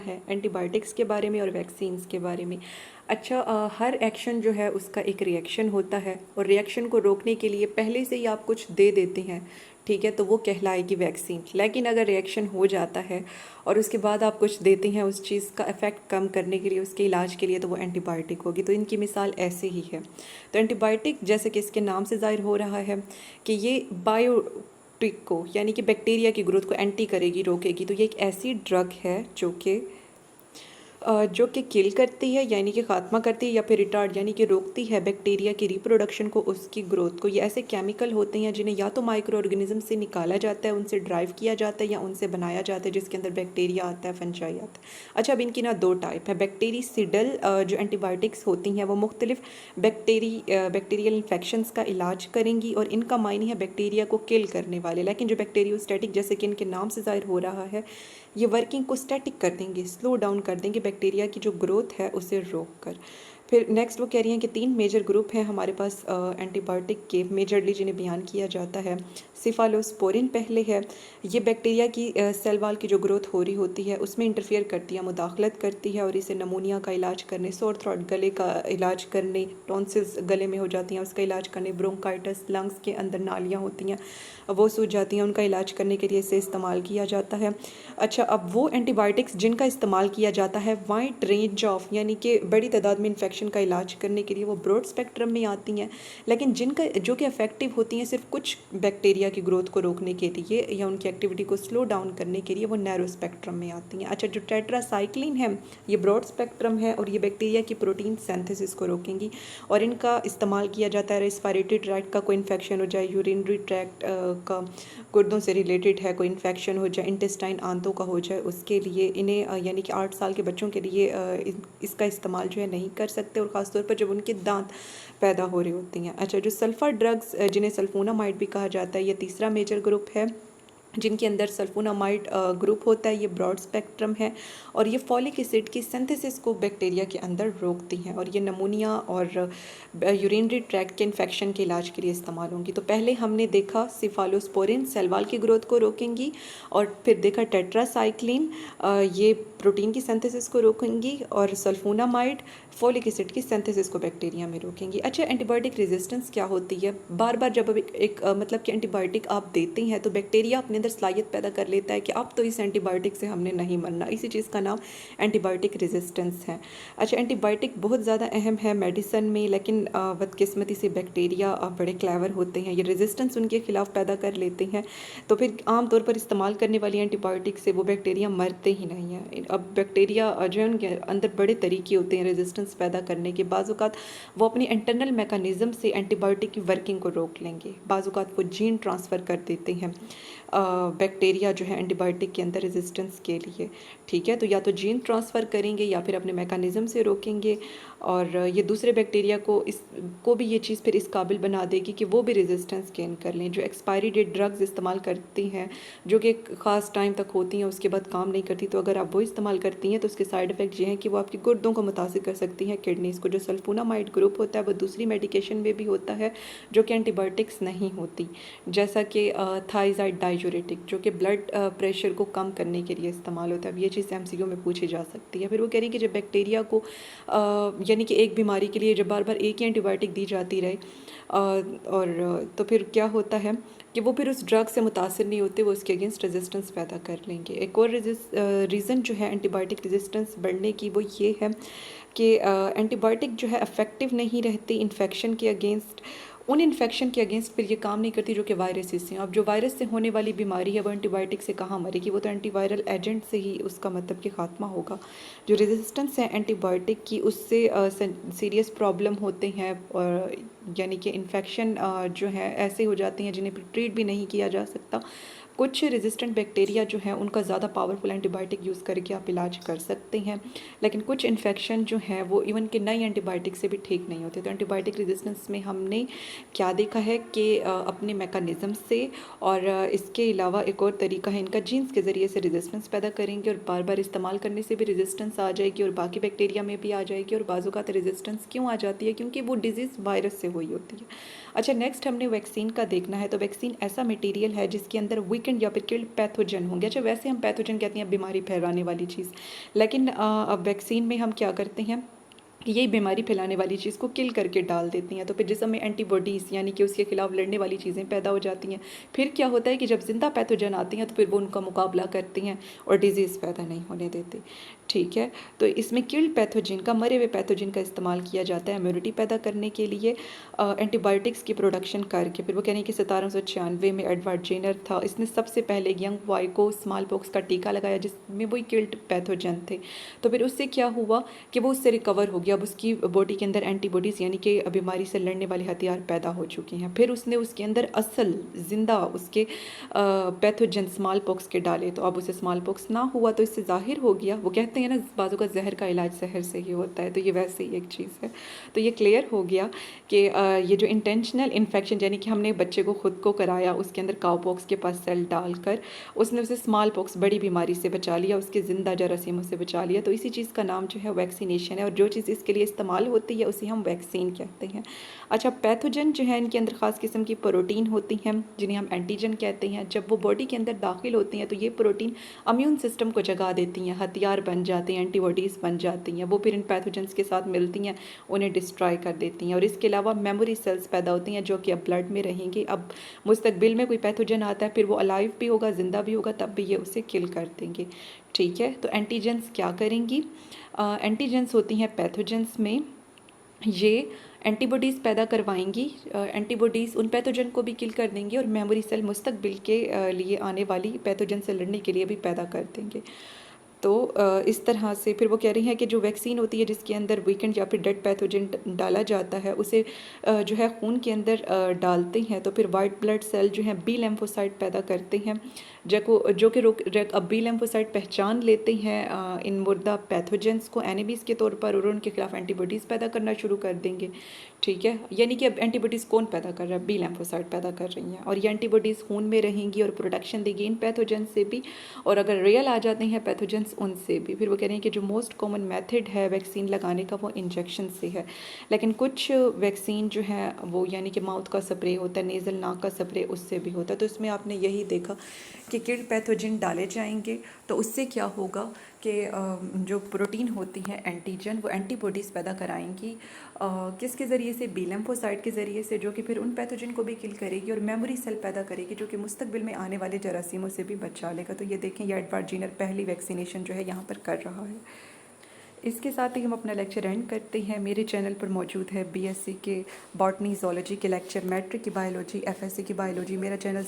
है एंटीबायोटिक्स के बारे में और वैक्सीन्स के बारे में। अच्छा, हर एक्शन जो है उसका एक रिएक्शन होता है और रिएक्शन को रोकने के लिए पहले से ही आप कुछ दे देते हैं, ठीक है, तो वो कहलाएगी वैक्सीन। लेकिन अगर रिएक्शन हो जाता है और उसके बाद आप कुछ देते हैं उस चीज़ का इफ़ेक्ट कम करने के लिए, उसके इलाज के लिए, तो वो एंटीबायोटिक होगी। तो इनकी मिसाल ऐसे ही है। तो एंटीबायोटिक जैसे कि इसके नाम से ज़ाहिर हो रहा है कि ये बायोटिक को यानी कि बैक्टीरिया की ग्रोथ को एंटी करेगी, रोकेगी। तो ये एक ऐसी ड्रग है जो कि किल करती है यानी कि ख़ात्मा करती है, या फिर रिटार्ड यानी कि रोकती है बैक्टीरिया की रिप्रोडक्शन को, उसकी ग्रोथ को। ये ऐसे केमिकल होते हैं जिन्हें या तो माइक्रो ऑर्गेनिज्म से निकाला जाता है, उनसे ड्राइव किया जाता है, या उनसे बनाया जाता है जिसके अंदर बैक्टीरिया आता है, फंजाई आता है। अच्छा, अब इनकी ना दो टाइप है। बैक्टीरिसिडल जो एंटीबायोटिक्स होती हैं वो मुख्तलिफ बैक्टीरियल इन्फेक्शंस का इलाज करेंगी और इनका मायने है बैक्टीरिया को किल करने वाले। लेकिन जो बैक्टीरियोस्टैटिक, जैसे कि इनके नाम से ज़ाहिर हो रहा है, ये वर्किंग को स्टैटिक कर देंगे, स्लो डाउन कर देंगे बैक्टीरिया की जो ग्रोथ है उसे रोक कर। फिर नेक्स्ट वो कह रही हैं कि 3 मेजर ग्रुप हैं हमारे पास एंटीबायोटिक के, मेजरली जिन्हें बयान किया जाता है। सिफालोस्पोरिन पहले है। ये बैक्टीरिया की सेल वाल की जो ग्रोथ हो रही होती है उसमें इंटरफेयर करती है, मुदाखलत करती है और इसे नमूनिया का इलाज करने, सोर थ्रोट गले का इलाज करने, टॉन्सिल्स गले में हो जाती हैं उसका इलाज करने, ब्रोंकाइटिस लंग्स के अंदर नालियाँ होती हैं वो सूज जाती हैं, उनका इलाज करने के लिए इसे इस्तेमाल किया जाता है। अच्छा, अब वो एंटीबायोटिक्स जिनका इस्तेमाल किया जाता है वाइड रेंज ऑफ यानी कि बड़ी तादाद में इन्फेक्शन का इलाज करने के लिए, वो ब्रॉड स्पेक्ट्रम में आती हैं। लेकिन जिनका जो कि इफेक्टिव होती हैं सिर्फ कुछ बैक्टीरिया की ग्रोथ को रोकने के लिए या उनकी एक्टिविटी को स्लो डाउन करने के लिए, वो नैरो स्पेक्ट्रम में आती हैं। अच्छा, जो टेट्रासाइक्लिन है ये ब्रॉड स्पेक्ट्रम है और ये बैक्टीरिया की प्रोटीन सिंथेसिस को रोकेंगी और इनका इस्तेमाल किया जाता है रेस्पिरेटरी ट्रैक्ट का कोई इन्फेक्शन हो जाए, यूरिनरी ट्रैक्ट का गुर्दों से रिलेटेड है कोई इन्फेक्शन हो जाए, इंटेस्टाइन आंतों का हो जाए, उसके लिए इन्हें यानी कि 8 साल के बच्चों के लिए इसका इस्तेमाल जो है नहीं कर सकते, और ख़ासतौर पर जब उनके दांत पैदा हो रही होती हैं। अच्छा, जो सल्फ़र ड्रग्स जिन्हें सल्फोनामाइड भी कहा जाता है, ये तीसरा मेजर ग्रुप है जिनके अंदर सल्फोनामाइड ग्रुप होता है। ये ब्रॉड स्पेक्ट्रम है और ये फॉलिक एसिड की सिंथेसिस को बैक्टीरिया के अंदर रोकती हैं और ये नमूनिया और यूरिनरी ट्रैक्ट के इन्फेक्शन के इलाज के लिए इस्तेमाल होंगी। तो पहले हमने देखा सिफालोस्पोरिन सेल वाल की ग्रोथ को रोकेंगी, और फिर देखा टेट्रासाइक्लिन ये प्रोटीन की सिंथेसिस को रोकेंगी, और सल्फोनामाइड फॉलिक एसिड की सिंथेसिस को बैक्टीरिया में रोकेंगी। अच्छा, एंटीबायोटिक रेजिस्टेंस क्या होती है? बार बार जब एक मतलब कि एंटीबायोटिक आप देते हैं तो बैक्टीरिया अपने अंदर सलाहियत पैदा कर लेता है कि अब तो इस एंटीबायोटिक से हमने नहीं मरना। इसी चीज़ का नाम एंटीबायोटिक रेजिस्टेंस है। अच्छा, एंटीबायोटिक बहुत ज़्यादा अहम है मेडिसन में, लेकिन बदकिस्मती से बैक्टीरिया बड़े क्लेवर होते हैं, ये रेजिस्टेंस उनके खिलाफ पैदा कर लेते हैं। तो फिर आमतौर पर इस्तेमाल करने वाली एंटीबायोटिक से वो बैक्टीरिया मरते ही नहीं हैं। अब बैक्टीरिया जो है उनके अंदर बड़े तरीके होते हैं रेजिस्टेंस पैदा करने के। बाज़-औक़ात वो अपनी इंटरनल मैकेनिज़्म से एंटीबायोटिक की वर्किंग को रोक लेंगे, बाज़-औक़ात वो जीन ट्रांसफ़र कर देते हैं बैक्टीरिया जो है एंटीबायोटिक के अंदर रेजिस्टेंस के लिए, ठीक है। तो या तो जीन ट्रांसफ़र करेंगे या फिर अपने मैकेनिज़्म से रोकेंगे, और ये दूसरे बैक्टीरिया को भी ये चीज़ फिर इस काबिल बना देगी कि वो भी रेजिस्टेंस गेन कर लें। जो एक्सपायरी डेट ड्रग्स इस्तेमाल करती हैं जो कि एक ख़ास टाइम तक होती हैं उसके बाद काम नहीं करती, तो अगर आप वो इस्तेमाल करती हैं तो उसके साइड इफ़ेक्ट ये हैं कि वो आपकी गुर्दों को मुतासिर कर सकती हैं, किडनीज़ को। जो सल्फोनामाइड ग्रुप होता है वो दूसरी मेडिकेशन में भी होता है जो कि एंटीबायोटिक्स नहीं होती, जैसा कि थाइज़ाइड डाययूरेटिक जो कि ब्लड प्रेशर को कम करने के लिए इस्तेमाल होता है। अब ये चीज़ MCQ में पूछी जा सकती है। फिर वो कह रही है कि जब बैक्टीरिया को यानी कि एक बीमारी के लिए जब बार बार एक ही एंटीबायोटिक दी जाती रहे और तो फिर क्या होता है कि वो फिर उस ड्रग से मुतासिर नहीं होते, वो उसके अगेंस्ट रेजिस्टेंस पैदा कर लेंगे। एक और रीज़न जो है एंटीबायोटिक रेजिस्टेंस बढ़ने की वो ये है कि एंटीबायोटिक जो है इफ़ेक्टिव नहीं रहती इन्फेक्शन के अगेंस्ट, उन इन्फेक्शन के अगेंस्ट फिर ये काम नहीं करती जो कि वायरस से हैं। अब जो वायरस से होने वाली बीमारी है वो एंटीबायोटिक से कहाँ मरेगी, वो तो एंटीवायरल एजेंट से ही उसका मतलब कि ख़ात्मा होगा। जो रेजिस्टेंस है एंटीबायोटिक की उससे सीरियस प्रॉब्लम होते हैं, और यानी कि इन्फेक्शन जो है ऐसे हो जाती हैं जिन्हें ट्रीट भी नहीं किया जा सकता। कुछ रेजिस्टेंट बैक्टीरिया जो हैं उनका ज़्यादा पावरफुल एंटीबायोटिक यूज़ करके आप इलाज कर सकते हैं, लेकिन कुछ इन्फेक्शन जो हैं वो इवन के नई एंटीबायोटिक से भी ठीक नहीं होते। तो एंटीबायोटिक रेजिस्टेंस में हमने क्या देखा है कि अपने मैकेनिज़्म से, और इसके अलावा एक और तरीका है इनका जीन्स के ज़रिए से रेजिस्टेंस पैदा करेंगे, और बार बार इस्तेमाल करने से भी रेजिस्टेंस आ जाएगी और बाकी बैक्टीरिया में भी आ जाएगी। और बाज़ औक़ात रेजिस्टेंस क्यों आ जाती है? क्योंकि वो डिजीज़ वायरस से हुई होती है। अच्छा, नेक्स्ट हमने वैक्सीन का देखना है। तो वैक्सीन ऐसा मटीरियल है जिसके अंदर वीकेंड वीकेंड या फिर किल्ड पैथोजन होंगे। अच्छा, वैसे हम पैथोजन कहते हैं बीमारी फैलाने वाली चीज़, लेकिन अब वैक्सीन में हम क्या करते हैं कि यही बीमारी फैलाने वाली चीज़ को किल करके डाल देती हैं। तो फिर जिसम में एंटीबॉडीज़ यानी कि उसके खिलाफ लड़ने वाली चीज़ें पैदा हो जाती हैं। फिर क्या होता है कि जब जिंदा पैथोजन आती हैं तो फिर वो उनका मुकाबला करती हैं और डिजीज़ पैदा नहीं होने देती। ठीक है, तो इसमें किल्ड पैथोजन का, मरे हुए पैथोजन का इस्तेमाल किया जाता है इम्यूनिटी पैदा करने के लिए, एंटीबायोटिक्स की प्रोडक्शन करके। फिर वो कह रहे हैं कि 1796 में एडवर्ड जेनर था, इसने सबसे पहले यंग बॉय को स्मॉल पॉक्स का टीका लगाया जिसमें वही किल्ड पैथोजन थे। तो फिर उससे क्या हुआ कि वो उससे रिकवर हो गया, अब उसकी बॉडी के अंदर एंटीबॉडीज़ यानी कि बीमारी से लड़ने वाले हथियार पैदा हो चुके हैं। फिर उसने उसके अंदर असल जिंदा उसके पैथोजन स्मॉल पॉक्स के डाले, तो अब उसे स्मॉल पॉक्स ना हुआ। तो इससे जाहिर हो गया, वो कहते हैं ना बाजू का जहर का इलाज जहर से ही होता है, तो ये वैसे ही एक चीज़ है। तो ये क्लियर हो गया कि ये जो इंटेंशनल इन्फेक्शन यानी कि हमने बच्चे को खुद को कराया, उसके अंदर काउपॉक्स के पास सेल डालकर उसने उसे स्मॉल पॉक्स बड़ी बीमारी से बचा लिया, उसके ज़िंदा जरासीमों से बचा लिया। तो इसी चीज़ का नाम जो है वैक्सीनेशन है, और जो चीज़ इसके लिए इस्तेमाल होती है उसे हम वैक्सीन कहते हैं। अच्छा, पैथोजन जो है इनके अंदर ख़ास किस्म की प्रोटीन होती हैं जिन्हें हम एंटीजन कहते हैं। जब वो बॉडी के अंदर दाखिल होती हैं तो ये प्रोटीन इम्यून सिस्टम को जगा देती हैं, हथियार बन जाते हैं, एंटीबॉडीज़ बन जाती हैं। वो फिर इन पैथोजन्स के साथ मिलती हैं, उन्हें डिस्ट्रॉय कर देती हैं। और इसके अलावा मेमोरी सेल्स पैदा होती हैं जो कि अब ब्लड में रहेंगी। अब मुस्तकबिल में कोई पैथोजन आता है फिर वो अलाइव भी होगा, ज़िंदा भी होगा, तब भी ये उसे किल कर देंगे। ठीक है, तो एंटीजन्स क्या करेंगी? एंटीजन्स होती हैं पैथोजन्स में, ये एंटीबॉडीज़ पैदा करवाएंगी। एंटीबॉडीज़ उन पैथोजन को भी किल कर देंगी और मेमोरी सेल मुस्तकबिल के लिए आने वाली पैथोजन से लड़ने के लिए भी पैदा कर देंगे। तो इस तरह से फिर वो कह रही हैं कि जो वैक्सीन होती है जिसके अंदर वीकेंड या फिर डेड पैथोजन डाला जाता है उसे जो है खून के अंदर डालते हैं, तो फिर वाइट ब्लड सेल जो है बी लिम्फोसाइट पैदा करते हैं, जो कि अब बी लिम्फोसाइट पहचान लेते हैं इन मुर्दा पैथोजेंस को एनिमीज़ के तौर पर और उनके खिलाफ एंटीबॉडीज़ पैदा करना शुरू कर देंगे। ठीक है, यानी कि अब एंटीबॉडीज़ कौन पैदा कर रहा है? बी लिम्फोसाइट पैदा कर रही हैं, और ये एंटीबॉडीज़ खून में रहेंगी और प्रोटेक्शन देगी इन पैथोजन से भी, और अगर रियल आ जाते हैं पैथोजेंस उनसे भी। फिर वो कह रहे हैं कि जो मोस्ट कॉमन मेथड है वैक्सीन लगाने का वो इंजेक्शन से है, लेकिन कुछ वैक्सीन जो है वो यानी कि माउथ का स्प्रे होता है, नेज़ल नाक का स्प्रे, उससे भी होता है। तो इसमें आपने यही देखा कि किल्ड पैथोजन डाले जाएंगे तो उससे क्या होगा कि जो प्रोटीन होती हैं एंटीजन वो एंटीबॉडीज़ पैदा कराएंगी किसके ज़रिए से? बी लिम्फोसाइट के ज़रिए से, जो कि फिर उन पैथोजन को भी किल करेगी और मेमोरी सेल पैदा करेगी जो कि मुस्तकबिल में आने वाले जरासीमों से भी बचा लेगा। तो ये देखें, ये एडवर्ड जेनर पहली वैक्सीनेशन जो है यहाँ पर कर रहा है। इसके साथ ही हम अपना लेक्चर एंड करते हैं। मेरे चैनल पर मौजूद है बीएससी के बॉटनी ज़ूलॉजी के लेक्चर, मैट्रिक की बायोलॉजी, एफएससी की बायोलॉजी। मेरा चैनल